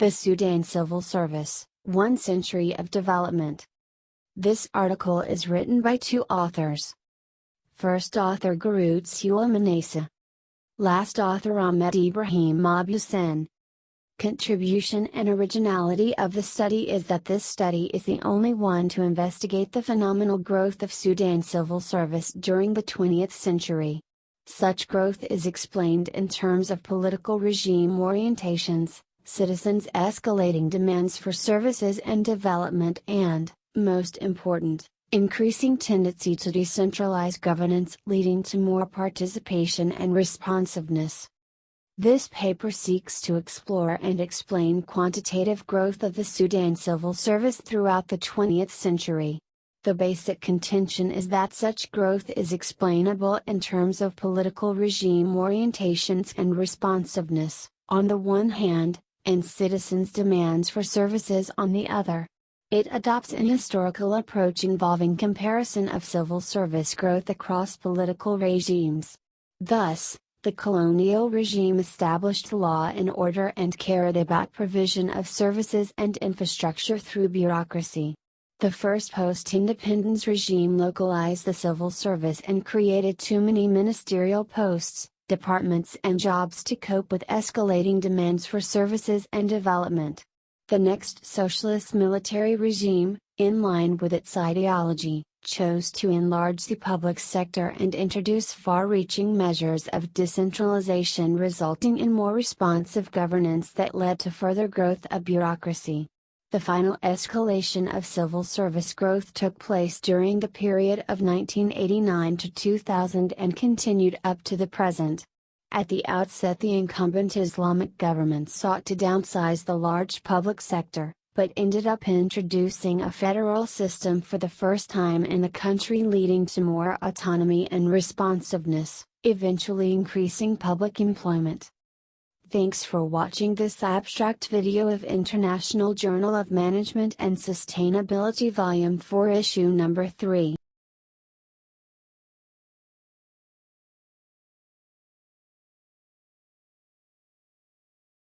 The Sudan Civil Service, One Century of Development. This article is written by two authors. First author Garud Sula Manasa. Last author Ahmed Ibrahim Abusen. Contribution and originality of the study is that this study is the only one to investigate the phenomenal growth of Sudan civil service during the 20th century. Such growth is explained in terms of political regime orientations, citizens' escalating demands for services and development and, most important, increasing tendency to decentralize governance leading to more participation and responsiveness. This paper seeks to explore and explain quantitative growth of the Sudan civil service throughout the 20th century. The basic contention is that such growth is explainable in terms of political regime orientations and responsiveness, on the one hand, and citizens' demands for services on the other. It adopts an historical approach involving comparison of civil service growth across political regimes. Thus, the colonial regime established law and order and cared about provision of services and infrastructure through bureaucracy. The first post-independence regime localized the civil service and created too many ministerial posts, departments and jobs to cope with escalating demands for services and development. The next socialist military regime, in line with its ideology, chose to enlarge the public sector and introduce far-reaching measures of decentralization resulting in more responsive governance that led to further growth of bureaucracy. The final escalation of civil service growth took place during the period of 1989 to 2000 and continued up to the present. At the outset, the incumbent Islamic government sought to downsize the large public sector, but ended up introducing a federal system for the first time in the country, leading to more autonomy and responsiveness, eventually increasing public employment. Thanks for watching this abstract video of International Journal of Management and Sustainability Volume 4 Issue Number 3.